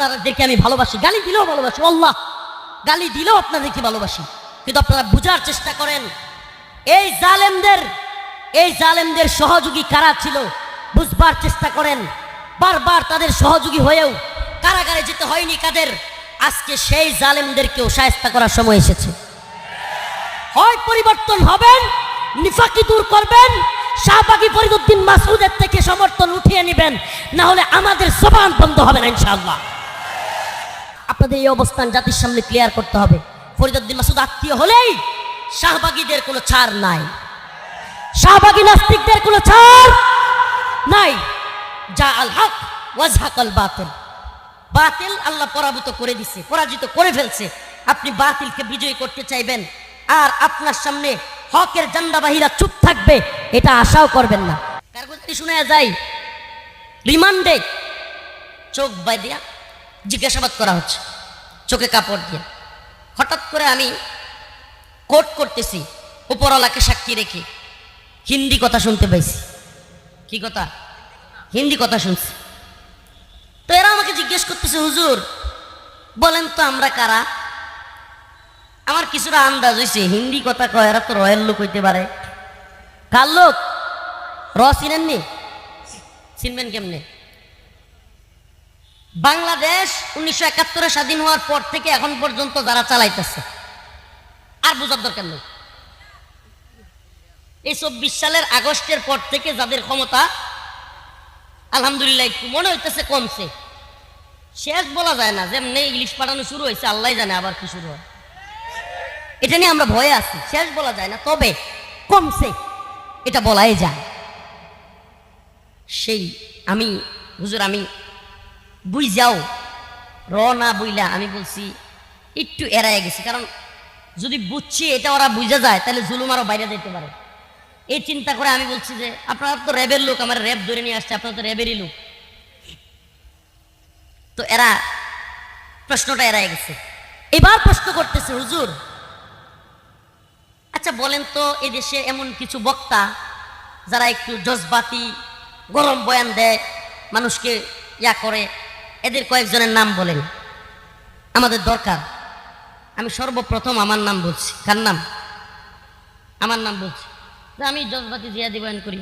আপনাদেরকে আমি ভালোবাসি, গালি দিলেও ভালোবাসি, আল্লাহ গালি দিলেও আপনাদেরকে ভালোবাসি। কিন্তু আপনারা বুঝার চেষ্টা করেন এই জালেমদের সহযোগী কারা ছিল, বুঝবার চেষ্টা করেন। বারবার তাদের সহযোগী হয়েও কারাগারে যেতে হয়নি কাদের। আজকে সেই জালেমদেরকেও শায়েস্তা করার সময় এসেছে। হয় পরিবর্তন হবেন, নিফাকি দূর করবেন, শাহবাগী ফরিদউদ্দিন মাসউদের থেকে সমর্থন উঠিয়ে নেবেন, না হলে আমাদের জবান বন্ধ হবে না ইনশাআল্লাহ। আপনাদের এই অবস্থান জাতির সামনে ক্লিয়ার করতে হবে। ফরিদউদ্দিন মাসউদ আত্মীয় হলেই শাহবাগীদের কোনো ছাড় নাই, শাহবাগী নাস্তিকদের কোনো ছাড় নাই। যা আল হক ওয়াজহাকাল বাতিল, বাতিল আল্লাহ পরাজিত করে ফেলছে। আপনি বাতিলকে বিজয়ী করতে চাইবেন আর আপনার সামনে হকের জান্ডাবাহীরা চুপ থাকবে, এটা আশাও করবেন না। কারগতি শুনে যায় রিমান্ডে চোখ বাইদিয়া জিজ্ঞাসাবাদ করা হচ্ছে, চোখে কাপড় দিয়ে। হঠাৎ করে আমি কোর্ট করতেছি উপরওয়ালাকে সাক্ষী রেখে, হিন্দি কথা শুনতে পাইছি। কি কথা? হিন্দি কথা শুনছি। তো এরা আমাকে জিজ্ঞেস করতেছে, হুজুর বলেন তো আমরা কারা? আমার কিছুটা আন্দাজ হয়েছে হিন্দি কথা কয় এরা তো রয়্যাল লোক হইতে পারে। কার লোক? চিনেননি? চিনবেন কেমনে? বাংলাদেশ 1971 স্বাধীন হওয়ার পর থেকে এখন পর্যন্ত যারা চালাইতেছে, আর বোঝার দরকার নেই। এই 24 সালের আগস্টের পর থেকে যাদের ক্ষমতা আলহামদুলিল্লাহ একটু মনে হইতেছে কমছে। শেষ বলা যায় না, যেমনি ইংলিশ পাঠানো শুরু হয়েছে আল্লাহ জানে আবার কি শুরু হয়, এটা নিয়ে আমরা ভয়ে আছি। শেষ বলা যায় না, তবে কমছে এটা বলাই যায়। সেই আমি হুজুর আমি বুঝ যাও না বুঝলা আমি বলছি একটু এড়াই গেছি, কারণ যদি বুঝছি এটা ওরা বুঝা যায় তাহলে জুলুম আরো বাইরে যেতে পারে। এই চিন্তা করে আমি বলছি যে আপনারা তো র্যাবের লোক, আমার র্যাব ধরে নিয়ে আসছে, আপনারা তো র্যাবেরই লোক। তো এরা প্রশ্নটা এড়াই গেছে। এবার প্রশ্ন করতেছে, হুজুর আচ্ছা বলেন তো এদেশে এমন কিছু বক্তা যারা একটু জজবাতি গরম বয়ান দেয়, মানুষকে ইয়া করে, এদের কয়েকজনের নাম বলেন, আমাদের দরকার। আমি সর্বপ্রথম আমার নাম বলছি। কার নাম? আমার নাম বলছি যে আমি জজবাতি জিয়াদি বয়ান করি।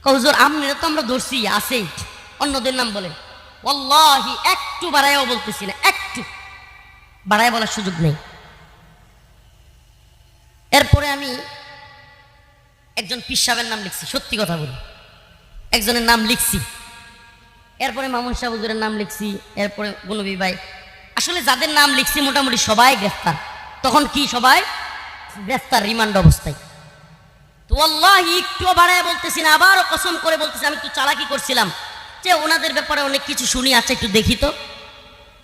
হুজুর আপনারা তো আমরা ধরছি আছেই, অন্যদের নাম বলেন। ওয়াল্লাহি একটু বাড়াইও বলতেছি না, একটু বাড়ায় বলার সুযোগ নেই। এরপরে আমি একজন পীর সাহেবের নাম লিখছি, সত্যি কথা বলি, একজনের নাম লিখছি। এরপরে মামুন সাহেব হুজুরের নাম লিখছি। এরপরে গুনবী ভাই, আসলে যাদের নাম লিখছি মোটামুটি সবাই গ্রেফতার। তখন কি সবাই গ্রেফতার, রিমান্ড অবস্থায়। তো আল্লাহি একটু বাড়ায় বলতেছি না, আবারও কসম করে বলতেছি আমি একটু চালাকি করছিলাম যে ওনাদের ব্যাপারে অনেক কিছু শুনি, আছে একটু দেখি তো।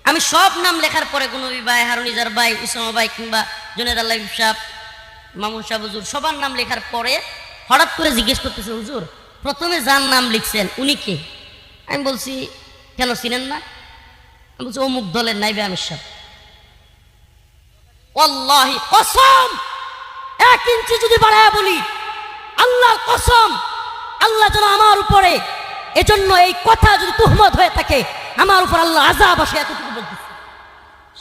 আমি সব নাম লেখার পরে গুনবী ভাই, হারুনিজার ভাই, উসামা ভাই কিংবা জুনেদ আল্লাহ সাহেব, মামুন সাহেব হুজুর সবার নাম লেখার পরে হঠাৎ করে জিজ্ঞেস করতেছে, হুজুর প্রথমে যার নাম লিখছেন উনি কে? আমি বলছি কেন চিনেন না? আমি বলছি অমুক দলের নাইবে আমির সাহেব। ওয়াল্লাহি কসম, 1 ইঞ্চি যদি বাড়ায় বলি, আল্লাহর কসম, আল্লাহ যেন আমার উপরে এজন্য এই কথা যদি তুহমত হয়ে থাকে, আমার উপর আল্লাহ আযাব আসে, এতটুকু বলতেছে।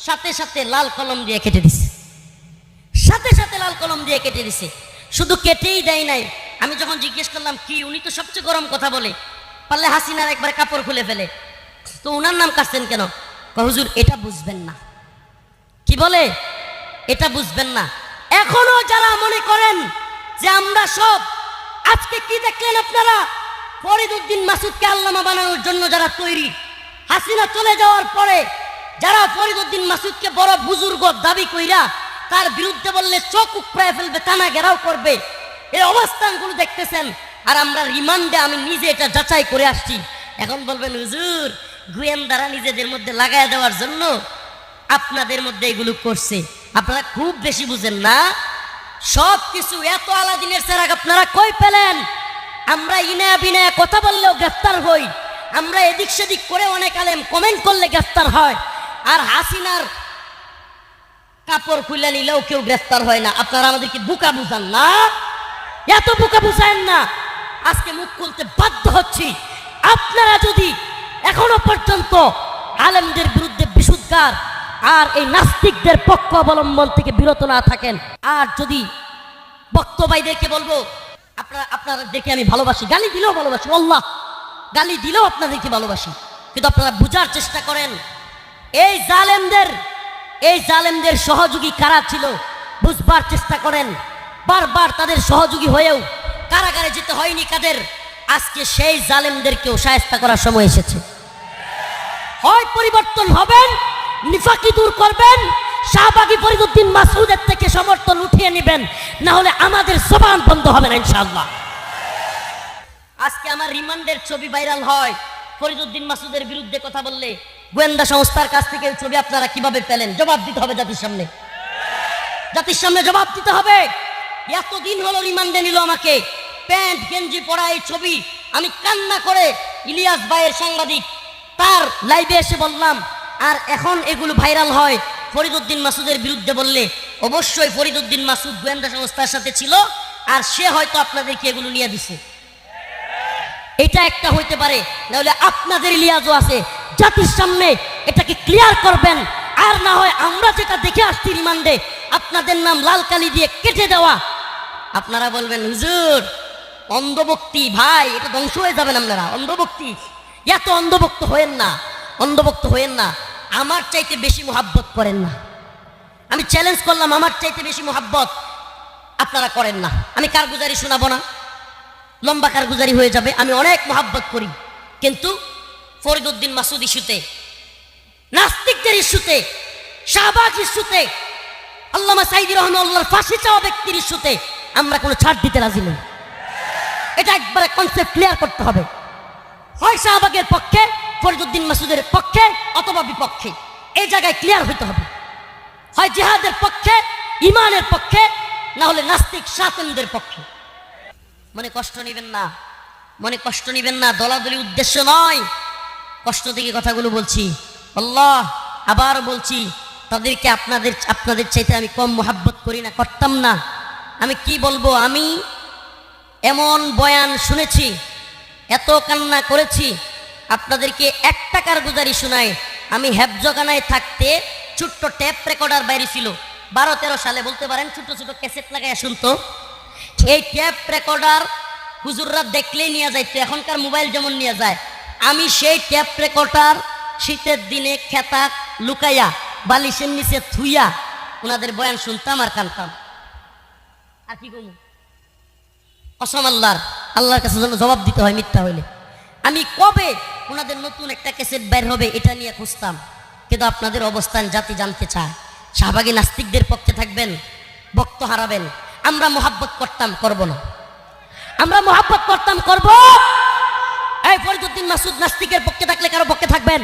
সাথে সাথে লাল কলম দিয়ে কেটে দিছে, সাথে সাথে লাল কলম দিয়ে কেটে দিছে। শুধু কেটেই দেয় নাই, আমি যখন জিজ্ঞেস করলাম কি, উনি তো সবচেয়ে গরম কথা বলে, পারলে হাসিনার একবার কাপড় খুলে ফেলে, তো উনার নাম কাটছেন কেন? হুজুর এটা বুঝবেন না। কি বলে? এটা বুঝবেন না। এখনো যারা মনে করেন যে আমরা সব, আজকে কি দেখলেন আপনারা? ফরিদউদ্দিন মাসউদকে আল্লামা বানানোর জন্য যারা তৈরি, হাসিনা চলে যাওয়ার পরে যারা ফরিদউদ্দিন মাসউদকে বড় বুজুর্গ দাবি কইরা তার বিরুদ্ধে বললে চোখ উপড়ায় ফেলবে, কানা ঘেরাও করবে, এই অবস্থানগুলো দেখতেছেন। আর আমরা রিমান্ডে, আমি নিজে এটা যাচাই করে আসছি। এখন বলবেন হুজুর গোয়েন্দারা নিজেদের মধ্যে লাগায় দেওয়ার জন্য আপনাদের মধ্যে এগুলো করছে। আপনারা খুব বেশি বুঝেন না। সব কিছু এত আলাদিনের চেরাগ আপনারা কই পেলেন? আমরা ইনায়া বিনায়া কথা বললেও গ্রেফতার হই, আমরা এদিক সেদিক করে অনেক আলেম কমেন্ট করলে গ্রেফতার হয়, আর হাসিনার কাপড় খুলে নিলেও কেউ গ্রেফতার হয় না। আপনারা আমাদেরকে বোকা বুঝান না, এত বোকা বুঝায়েন না। আজকে মুখ খুলতে বাধ্য হচ্ছি। আপনারা যদি এখনো পর্যন্ত আলেমদের বিরুদ্ধে বিশুদ্ধার আর এই নাস্তিকদের পক্ষ অবলম্বন থেকে বিরত না থাকেন, আর যদি বক্তব্যদেরকে বলবো আপনাদেরকে আমি ভালোবাসি, গালি দিলেও ভালোবাসি, আল্লাহ গালি দিলেও আপনাদেরকে ভালোবাসি, কিন্তু আপনারা বুঝার চেষ্টা করেন এই জালেমদের সহযোগী কারা ছিল, বুঝবার চেষ্টা করেন। বারবার তাদের সহযোগী হয়েও কারাগারে যেতে হয়নি কাদের। আজকে সেই জালেমদেরকেও শায়েস্তা করার সময় এসেছে। হয় পরিবর্তন হবেন, নিফাকি দূর করবেন, শাহবাগী ফরিদউদ্দিন মাসউদের থেকে সমর্থন উঠিয়ে নেবেন, না হলে আমাদের জবান বন্ধ হবে না ইনশাআল্লাহ। আজকে আমার রিমান্ডের ছবি ভাইরাল হয়, ফরিদউদ্দিন মাসউদের বিরুদ্ধে কথা বললে গোয়েন্দা সংস্থার কাছ থেকে এই ছবি আপনারা কিভাবে পেলেন? জবাব দিতে হবে জাতির সামনে, জাতির সামনে জবাব দিতে হবে। এতদিন হলো রিমান্ডে নিল আমাকে, প্যান্ট গেঞ্জি পরা এই ছবি আমি কান্না করে ইলিয়াস ভাইয়ের সাংবাদিক তার লাইভে এসে বললাম, আর এখন এগুলো ভাইরাল হয় ফরিদউদ্দিন মাসউদের বিরুদ্ধে বললে অবশ্যই ফরিদউদ্দিন মাসউদ গোয়েন্দা সংস্থার সাথে ছিল, আর সে হয়তো আপনাদেরকে এগুলো নিয়ে দিছে। এটা একটা হইতে পারে, নাহলে আপনাদের ইলিয়াজও আছে, জাতির সামনে এটাকে ক্লিয়ার করবেন। আর না হয় আমরা যেটা দেখে আসছি রিমান্ডে আপনাদের নাম লাল কালি দিয়ে কেটে দেওয়া, আপনারা বলবেন হুজুর অন্ধভক্তি, ভাই এটা ধ্বংস হয়ে যাবেন আপনারা, অন্ধভক্তি। এত অন্ধভক্ত হয়েন না, অন্ধভক্ত হয়েন না, আমার চাইতে বেশি মোহাব্বত করেন না। আমি চ্যালেঞ্জ করলাম, আমার চাইতে বেশি মোহাব্বত আপনারা করেন না। আমি কারগুজারি শোনাবো না, লম্বা কারগুজারি হয়ে যাবে। আমি অনেক মোহাব্বত করি, কিন্তু ফরিদউদ্দিন মাসউদ ইস্যুতে, নাস্তিকদের ইস্যুতে, শাহবাগ ইস্যুতে, আল্লামা সাঈদী রহমাতুল্লাহর ফাঁসি চাওয়া ব্যক্তির ইস্যুতে আমরা কোনো ছাড় দিতে রাজি নই। এটা একবারে কনসেপ্ট ক্লিয়ার করতে হবে। হয় শাহবাগের পক্ষে, ফরিদউদ্দিন মাসউদের পক্ষে অথবা বিপক্ষে, এই জায়গায় ক্লিয়ার হইতে হবে। হয় জিহাদের পক্ষে, ইমানের পক্ষে, না হলে নাস্তিক শাসনদের পক্ষে। মনে কষ্ট নেবেন না, মনে কষ্ট নেবেন না, দলাদলি উদ্দেশ্য নয়, কষ্ট থেকে কথাগুলো বলছি। আল্লাহ আবার বলছি, তাদেরকে আপনাদের চাইতে আমি কম মোহাব্বত করি না, করতাম না। আমি কি বলবো, আমি এমন বয়ান শুনেছি, এত কান্না করেছি, আপনাদেরকে 1 টাকার গুজারি শোনাই। আমি হেফজখানায় থাকতে ছোট্ট টেপ রেকর্ডার বাইরে ছিল, 12-13 সালে বলতে পারেন, ছোট ছোট ক্যাসেট লাগাইয়া শুনতো। এই টেপ রেকর্ডার হুজুররা দেখলেই নিয়ে যাইতো, এখনকার মোবাইল যেমন নিয়ে যায়। আমি সেই টেপ রেকর্ডার শীতের দিনে খেতা লুকাইয়া বালিশের নিচে থুইয়া ওনাদের বয়ান শুনতাম আর কানতাম। আর কি করবো, কসম আল্লাহর কাছে যেন জবাব দিতে হয় মিথ্যা হইলে। আমি কবে ওনাদের নতুন একটা ক্যাসেট বের হবে এটা নিয়ে খুঁজতাম, কিন্তু আপনাদের অবস্থান জাতি জানতে চায়। শাহবাগী নাস্তিকদের পক্ষে থাকবেন, ভক্ত হারাবেন। আমরা মোহাব্বত করতাম, করব না। আমরা মোহাব্বত করতাম, করব। এই ফরিদউদ্দিন মাসউদ নাস্তিকের পক্ষে থাকলে কারো পক্ষে থাকবেন?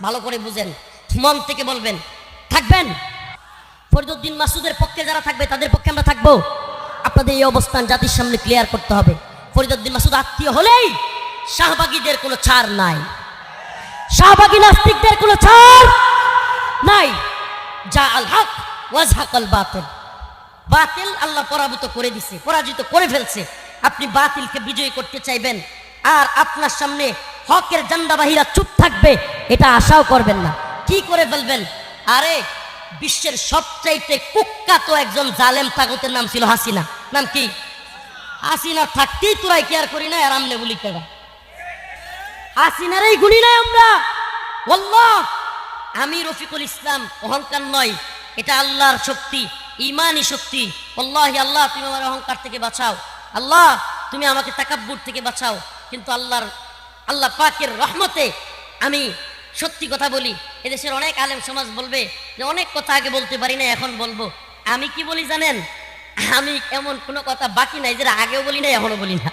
ভালো করে বুঝেন, মন থেকে বলবেন থাকবেন। ফরিদউদ্দিন মাসউদের পক্ষে যারা থাকবে তাদের পক্ষে আমরা থাকবো। আপনাদের এই অবস্থান জাতির সামনে ক্লিয়ার করতে হবে। ফরিদউদ্দিন মাসউদ আত্মীয় হলেই শাহবাগীদের কোনো ছাড় নাই, শাহবাগী নাস্তিকদের কোনো ছাড় নাই। যা আল হক ওয়াজহাকাল বাতিল, বাতিল আল্লাহ পরাভূত করে দিছে, পরাজিত করে ফেলছে। আপনি বাতিলকে বিজয়ী করতে চাইবেন, আর আপনার সামনে হকের জান্ডাবাহীরা চুপ থাকবে, এটা আশাও করবেন না। কি করে বলবেন? আরে বিশ্বের সবচাইতে কুখ্যাত একজন জালেম তাগুতের নাম ছিল হাসিনা। নাম কি? হাসিনা থাকতেই তোরাই কেয়ার করি না, আর আমনে বলি কেডা? হাসিনারই গুলি নাই আমরা। আল্লাহ, আমি রফিকুল ইসলাম, অহংকার নয়, এটা আল্লাহর শক্তি, ইমানি শক্তি। আল্লাহি আল্লাহ তুমি আমার অহংকার থেকে বাঁচাও, আল্লাহ তুমি আমাকে তাকাব্বুর থেকে বাঁচাও। কিন্তু আল্লাহ পাকের রহমতে আমি সত্যি কথা বলি। এদেশের অনেক আলেম সমাজ বলবে যে অনেক কথা আগে বলতে পারি না, এখন বলবো। আমি কি বলি জানেন? আমি এমন কোনো কথা বাকি নাই যেটা আগেও বলি না, এখনো বলি না।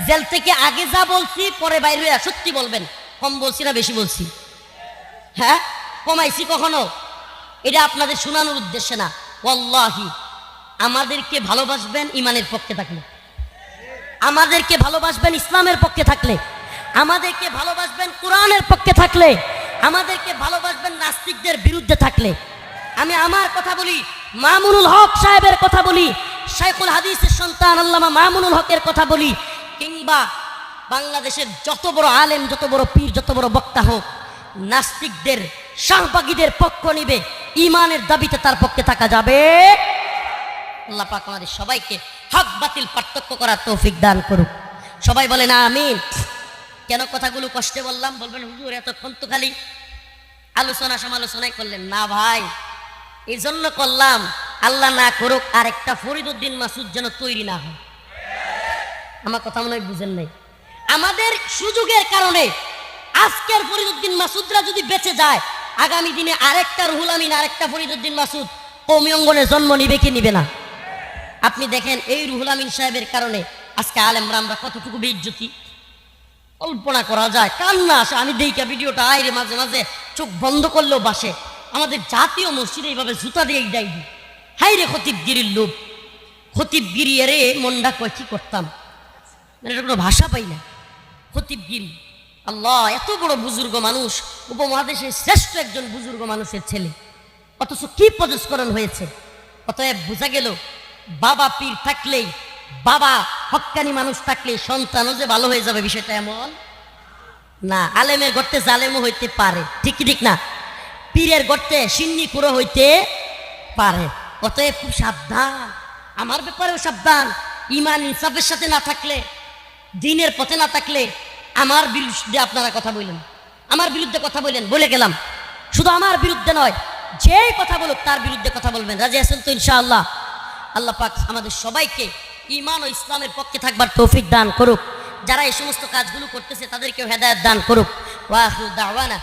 জেল থেকে আগে যা বলছি পরে বাইরে হয়ে সত্যি বলবেন, কম বলছি না বেশি বলছি? হ্যাঁ, কমাইছি কখনো? এটা আপনাদের শোনানোর উদ্দেশ্যে না। ওয়াল্লাহি আমাদেরকে ভালোবাসবেন ইমানের পক্ষে থাকলে, আমাদেরকে ভালোবাসবেন ইসলামের পক্ষে থাকলে, আমাদেরকে ভালোবাসবেন কোরআনের পক্ষে থাকলে, আমাদেরকে ভালোবাসবেন নাস্তিকদের বিরুদ্ধে থাকলে। আমি আমার কথা বলি, মামুনুল হক সাহেবের কথা বলি, শাইখুল হাদিসের সন্তান আল্লামা মামুনুল হকের কথা বলি, কিংবা বাংলাদেশের যত বড় আলেম, যত বড় পীর, যত বড় বক্তা হোক, নাস্তিকদের শাহবাগীদের পক্ষ নিবে, ইমানের দাবিতে তার পক্ষে থাকা যাবে। আল্লাহ পাক আমাদের সবাইকে হক বাতিল পার্থক্য করার তৌফিক দান করুক। সবাই বলেন আমিন। কেন কথাগুলো কষ্টে বললাম? বলবেন হুজুর এতক্ষণ তো খালি আলোচনা সমালোচনাই করলেন। না ভাই, এই জন্য করলাম, আল্লাহ না করুক আরেকটা ফরিদউদ্দিন মাসুদ যেন তৈরি না হয়। আমার কথা মনে হয় বুঝেন নাই। আমাদের সুযোগের কারণে আজকের ফরিদউদ্দিন মাসুদরা যদি বেঁচে যায়, আগামী দিনে আরেকটা রুহুল আমিন, আরেকটা ফরিদউদ্দিন মাসুদ কওমি অঙ্গনে জন্ম নিবে কি নিবে না? আপনি দেখেন এই রুহুল আমিন সাহেবের কারণে আজকে আলেমরা আমরা কতটুকু বেইজ্জতি কল্পনা করা যায়। কান্না আসে। আমি দেইকা ভিডিওটা আইরে মাঝে মাঝে চোখ বন্ধ করলেও বাসে। আমাদের জাতীয় মসজিদে এইভাবে জুতা দিয়ে দেয়, হাই রে খতিবগিরির লোভ, খতিবগিরি এরে মনটা কয় কি করতাম, মানে এটা কোনো ভাষা পাই না। খতিবগিরি, আল্লাহ, এত বড় বুজুর্গ মানুষ, উপমহাদেশের শ্রেষ্ঠ একজন বুজুর্গ মানুষের ছেলে, অথচ কি পদস্খলন হয়েছে। অতএব বোঝা গেল বাবা পীর থাকলেই, বাবা হক্কানি মানুষ থাকলে সন্তানও যে ভালো হয়ে যাবে বিষয়টা এমন না। আলেমের গর্তে জালেমও হইতে পারে, ঠিক কি ঠিক না? পীরের গর্তে সিন্নি পুরো হইতে পারে। অতএব খুব সাবধান, আমার ব্যাপারেও সাবধান। ইমান ইনসাফের সাথে না থাকলে, দিনের পথে না থাকলে আমার বিরুদ্ধে আপনারা কথা বললেন, আমার বিরুদ্ধে কথা বললেন, বলে গেলাম। শুধু আমার বিরুদ্ধে নয়, যে কথা বলুক তার বিরুদ্ধে কথা বলবেন। রাজি আছেন তো ইনশাআল্লাহ? আল্লাহ পাক আমাদের সবাইকে ঈমান ও ইসলামের পক্ষে থাকবার তৌফিক দান করুক। যারা এই সমস্ত কাজগুলো করতেছে তাদেরকেও হেদায়েত দান করুক। ওয়া আখিরু দাওয়ানা।